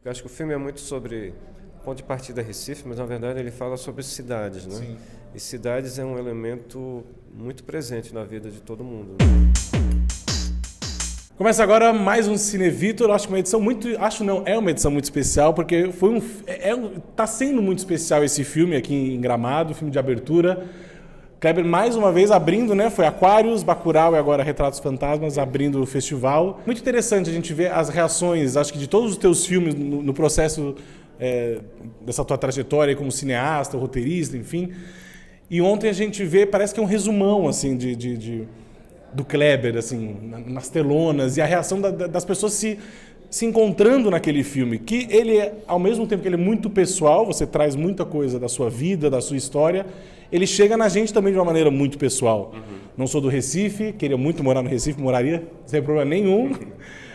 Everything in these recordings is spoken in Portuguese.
Eu acho que o filme é muito sobre ponto de partida Recife, mas na verdade ele fala sobre cidades, né? Sim. E cidades é um elemento muito presente na vida de todo mundo, né? Começa agora mais um Cine Vitor. Acho que uma edição muito, é uma edição muito especial porque tá sendo muito especial esse filme aqui em Gramado, filme de abertura. Kleber mais uma vez abrindo, né? Foi Aquários, Bacurau e agora Retratos Fantasmas abrindo o festival. Muito interessante a gente ver as reações, acho que de todos os teus filmes no processo dessa tua trajetória como cineasta, roteirista, enfim. E ontem a gente vê, parece que é um resumão assim do Kleber, assim, nas telonas, e a reação das pessoas se encontrando naquele filme, que ele é, ao mesmo tempo que ele é muito pessoal, você traz muita coisa da sua vida, da sua história, ele chega na gente também de uma maneira muito pessoal. Uhum. Não sou do Recife, queria muito morar no Recife, moraria sem problema nenhum,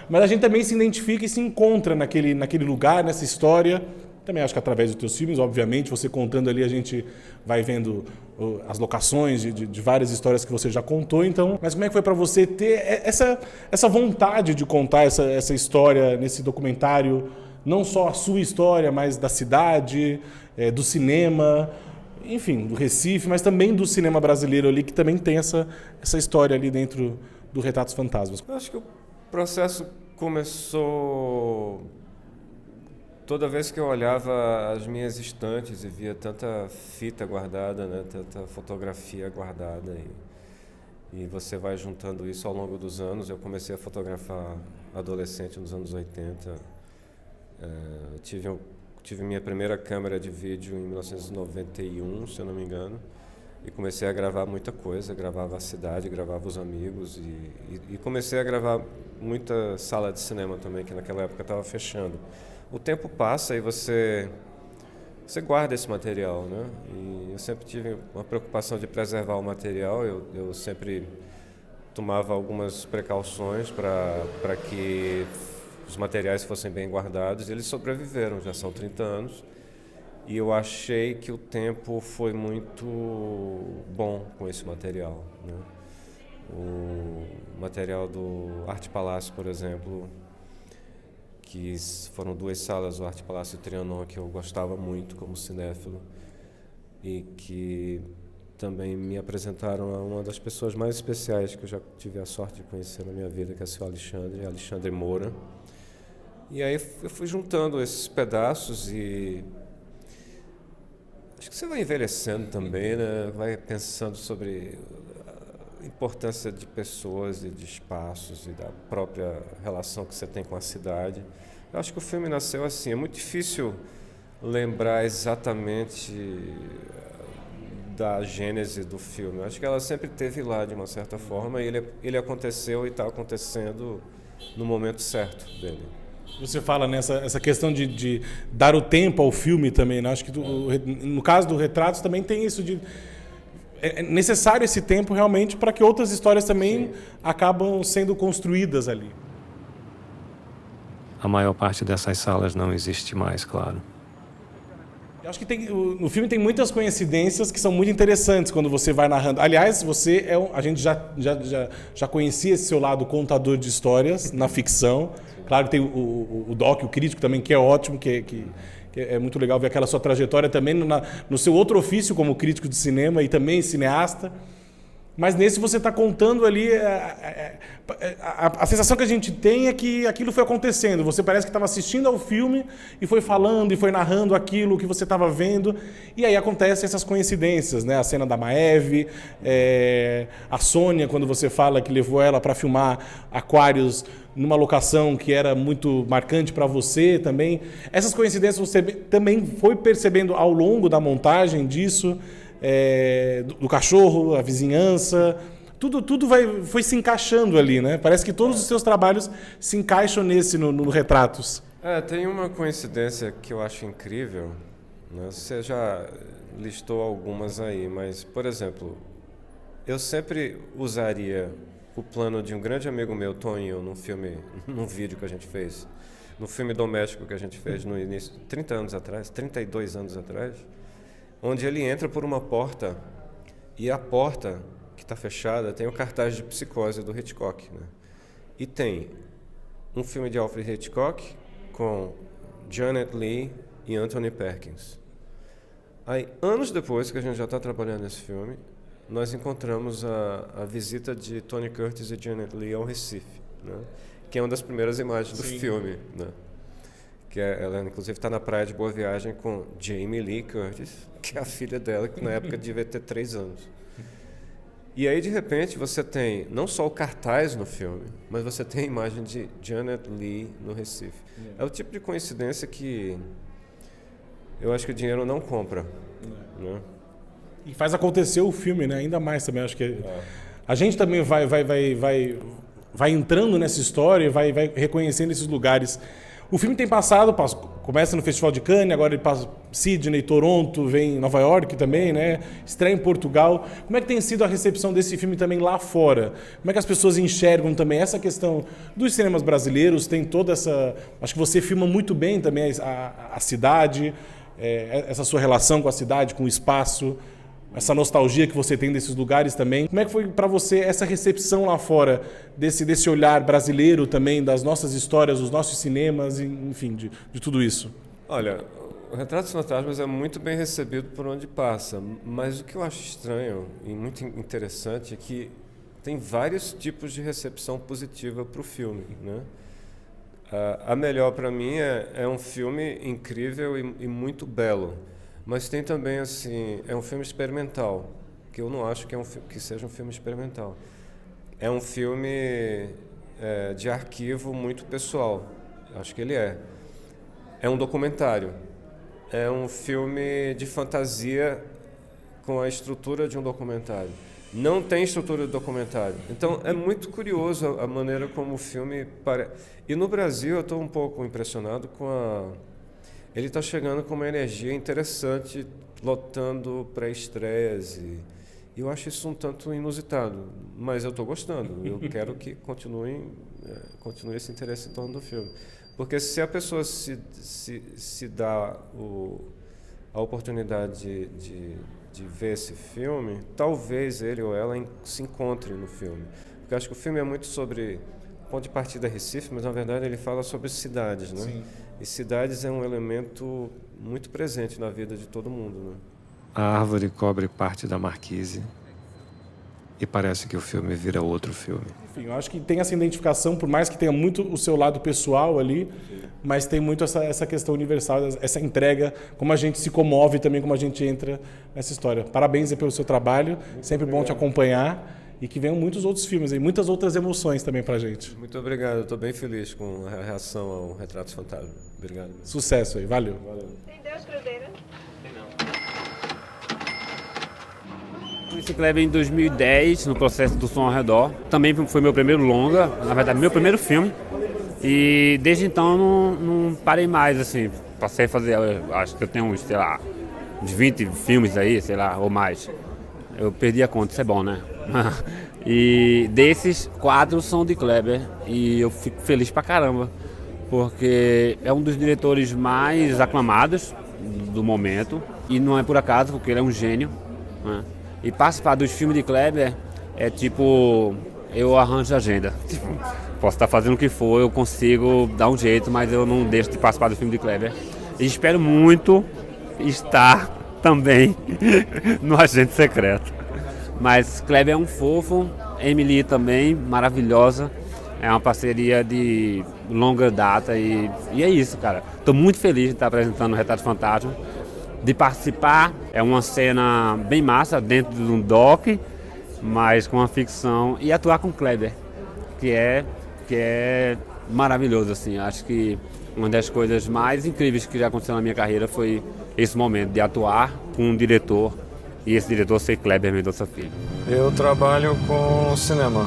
mas a gente também se identifica e se encontra naquele lugar, nessa história. Também acho que através dos teus filmes, obviamente, você contando ali, a gente vai vendo as locações de várias histórias que você já contou. Então, mas como é que foi para você ter essa vontade de contar essa história nesse documentário, não só a sua história, mas da cidade, do cinema, enfim, do Recife, mas também do cinema brasileiro ali, que também tem essa história ali dentro do Retratos Fantasmas? Eu acho que o processo começou... Toda vez que eu olhava as minhas estantes e via tanta fita guardada, né, tanta fotografia guardada, e você vai juntando isso ao longo dos anos. Eu comecei a fotografar adolescente nos anos 80. Tive minha primeira câmera de vídeo em 1991, se eu não me engano, e comecei a gravar muita coisa. Gravava a cidade, gravava os amigos, e comecei a gravar muita sala de cinema também, que naquela época estava fechando. O tempo passa e você guarda esse material, né? E eu sempre tive uma preocupação de preservar o material. Eu sempre tomava algumas precauções para que os materiais fossem bem guardados. Eles sobreviveram, já são 30 anos. E eu achei que o tempo foi muito bom com esse material, né? O material do Arte Palácio, por exemplo, que foram 2 salas, o Arte Palácio e o Trianon, que eu gostava muito como cinéfilo, e que também me apresentaram a uma das pessoas mais especiais que eu já tive a sorte de conhecer na minha vida, que é o seu Alexandre Moura. E aí eu fui juntando esses pedaços e acho que você vai envelhecendo também, né? Vai pensando sobre a importância de pessoas e de espaços e da própria relação que você tem com a cidade. Eu acho que o filme nasceu assim. É muito difícil lembrar exatamente da gênese do filme. Eu acho que ela sempre esteve lá de uma certa forma, e ele aconteceu e está acontecendo no momento certo dele. Você fala nessa questão de dar o tempo ao filme também, né? Acho que no caso do Retratos também tem isso de... É necessário esse tempo realmente para que outras histórias também acabam sendo construídas ali. A maior parte dessas salas não existe mais, claro. Eu acho que no filme tem muitas coincidências que são muito interessantes quando você vai narrando. Aliás, a gente já conhecia esse seu lado contador de histórias na ficção. Claro que tem o doc, o crítico também, que é ótimo, que é muito legal ver aquela sua trajetória também no seu outro ofício como crítico de cinema e também cineasta. Mas nesse você está contando ali, a sensação que a gente tem é que aquilo foi acontecendo. Você parece que estava assistindo ao filme e foi falando e foi narrando aquilo que você estava vendo. E aí acontecem essas coincidências, né? A cena da Maeve, a Sônia, quando você fala que levou ela para filmar Aquários numa locação que era muito marcante para você também. Essas coincidências você também foi percebendo ao longo da montagem disso? Do cachorro, a vizinhança, tudo foi se encaixando ali, né? Parece que todos os seus trabalhos se encaixam no Retratos. Tem uma coincidência que eu acho incrível, né? Você já listou algumas aí, mas, por exemplo, eu sempre usaria o plano de um grande amigo meu, Toninho, num vídeo que a gente fez, no filme doméstico que a gente fez no início, 32 anos atrás, onde ele entra por uma porta e a porta que está fechada tem o cartaz de Psicose do Hitchcock, né? E tem um filme de Alfred Hitchcock com Janet Leigh e Anthony Perkins. Aí, anos depois que a gente já está trabalhando nesse filme, nós encontramos a visita de Tony Curtis e Janet Leigh ao Recife, né? Que é uma das primeiras imagens do filme, né? Ela, inclusive, está na praia de Boa Viagem com Jamie Lee Curtis, que é a filha dela, que na época devia ter 3 anos. E aí, de repente, você tem não só o cartaz no filme, mas você tem a imagem de Janet Leigh no Recife. É o tipo de coincidência que eu acho que o dinheiro não compra. Né? E faz acontecer o filme, né? Ainda mais também. Acho que a gente também vai entrando nessa história e vai reconhecendo esses lugares. O filme tem passado, começa no Festival de Cannes, agora ele passa Sydney, Toronto, vem Nova York também, né? Estreia em Portugal. Como é que tem sido a recepção desse filme também lá fora? Como é que as pessoas enxergam também essa questão dos cinemas brasileiros? Tem toda essa... Acho que você filma muito bem também a cidade, essa sua relação com a cidade, com o espaço, essa nostalgia que você tem desses lugares também. Como é que foi para você essa recepção lá fora, desse olhar brasileiro também, das nossas histórias, dos nossos cinemas, enfim, de tudo isso? Olha, o Retratos Fantasmas é muito bem recebido por onde passa, mas o que eu acho estranho e muito interessante é que tem vários tipos de recepção positiva para o filme, né? A melhor para mim é um filme incrível e muito belo. Mas tem também, assim, é um filme experimental, que eu não acho que seja um filme experimental. É um filme de arquivo muito pessoal, acho que ele é. É um documentário, é um filme de fantasia com a estrutura de um documentário. Não tem estrutura de documentário. Então, é muito curioso a maneira como o filme parece. E no Brasil, eu estou um pouco impressionado com Ele está chegando com uma energia interessante, lotando pré-estreias. E eu acho isso um tanto inusitado, mas eu estou gostando. Eu quero que continue esse interesse em torno do filme. Porque se a pessoa se dá a oportunidade de ver esse filme, talvez ele ou ela se encontre no filme. Porque eu acho que o filme é muito sobre... O ponto de partida é Recife, mas na verdade ele fala sobre cidades, né? Sim. E cidades é um elemento muito presente na vida de todo mundo, né? A árvore cobre parte da marquise e parece que o filme vira outro filme. Enfim, eu acho que tem essa identificação, por mais que tenha muito o seu lado pessoal ali, mas tem muito essa questão universal, essa entrega, como a gente se comove também, como a gente entra nessa história. Parabéns aí pelo seu trabalho, muito sempre obrigado. Bom te acompanhar. E que venham muitos outros filmes e muitas outras emoções também pra gente. Muito obrigado, eu estou bem feliz com a reação ao Retratos Fantasmas. Obrigado. Sucesso aí, valeu. Tem Deus Cruzeiro? Tem não. Conheci Kleber em 2010, no processo do Som ao Redor. Também foi meu primeiro longa, na verdade, meu primeiro filme. E desde então não parei mais, assim. Passei a fazer, acho que eu tenho uns, sei lá, uns 20 filmes aí, sei lá, ou mais. Eu perdi a conta, isso é bom, né? E desses 4 são de Kleber e eu fico feliz pra caramba, porque é um dos diretores mais aclamados do momento e não é por acaso, porque ele é um gênio, né? E participar dos filmes de Kleber é tipo, eu arranjo agenda, tipo, posso estar fazendo o que for, eu consigo dar um jeito, mas eu não deixo de participar do filme de Kleber e espero muito estar também no Agente Secreto. Mas Kleber é um fofo, Emily também, maravilhosa. É uma parceria de longa data e é isso, cara. Estou muito feliz de estar apresentando o Retrato Fantasma, de participar. É uma cena bem massa dentro de um doc, mas com uma ficção. E atuar com Kleber, que é maravilhoso, assim. Acho que uma das coisas mais incríveis que já aconteceu na minha carreira foi esse momento de atuar com um diretor, e esse diretor ser Kleber Mendonça Filho. Eu trabalho com cinema.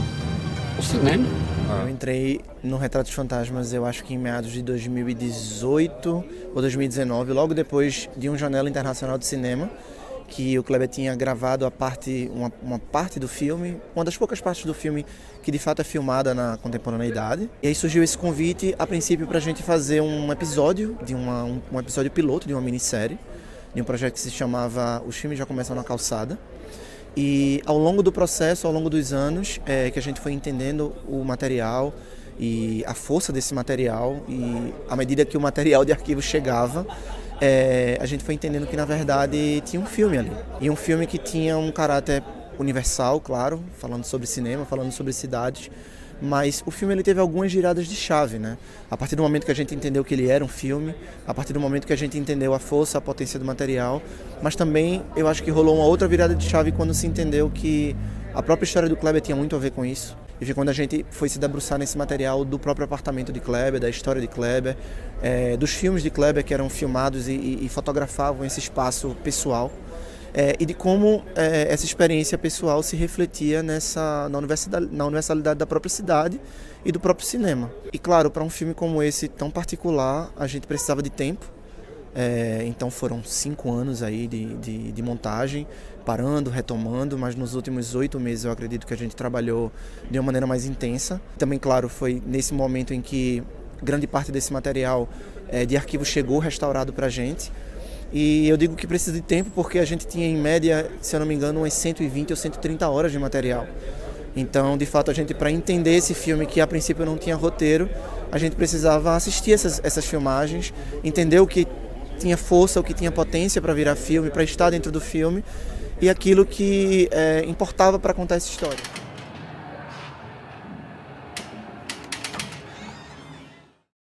O cinema? Eu entrei no Retratos Fantasmas, eu acho que em meados de 2018 ou 2019, logo depois de uma janela internacional de cinema, que o Kleber tinha gravado uma parte do filme, uma das poucas partes do filme que de fato é filmada na contemporaneidade. E aí surgiu esse convite, a princípio, para a gente fazer um episódio, um episódio piloto de uma minissérie, de um projeto que se chamava Os Filmes Já Começam na Calçada. E ao longo do processo, ao longo dos anos, que a gente foi entendendo o material e a força desse material, e à medida que o material de arquivo chegava, a gente foi entendendo que na verdade tinha um filme ali, e um filme que tinha um caráter universal, claro, falando sobre cinema, falando sobre cidades, mas o filme ele teve algumas giradas de chave, né? A partir do momento que a gente entendeu que ele era um filme, a partir do momento que a gente entendeu a força, a potência do material, mas também eu acho que rolou uma outra virada de chave quando se entendeu que a própria história do Kleber tinha muito a ver com isso. E foi quando a gente foi se debruçar nesse material do próprio apartamento de Kleber, da história de Kleber, dos filmes de Kleber que eram filmados e fotografavam esse espaço pessoal. E de como essa experiência pessoal se refletia na universalidade da própria cidade e do próprio cinema. E claro, para um filme como esse tão particular, a gente precisava de tempo. Então foram 5 anos aí de montagem, parando, retomando, mas nos últimos 8 meses eu acredito que a gente trabalhou de uma maneira mais intensa. Também, claro, foi nesse momento em que grande parte desse material de arquivo chegou restaurado para a gente. E eu digo que precisa de tempo porque a gente tinha em média, se eu não me engano, umas 120 ou 130 horas de material. Então, de fato, a gente, para entender esse filme que a princípio não tinha roteiro, a gente precisava assistir essas filmagens, entender o que tinha força, o que tinha potência para virar filme, para estar dentro do filme e aquilo que importava para contar essa história.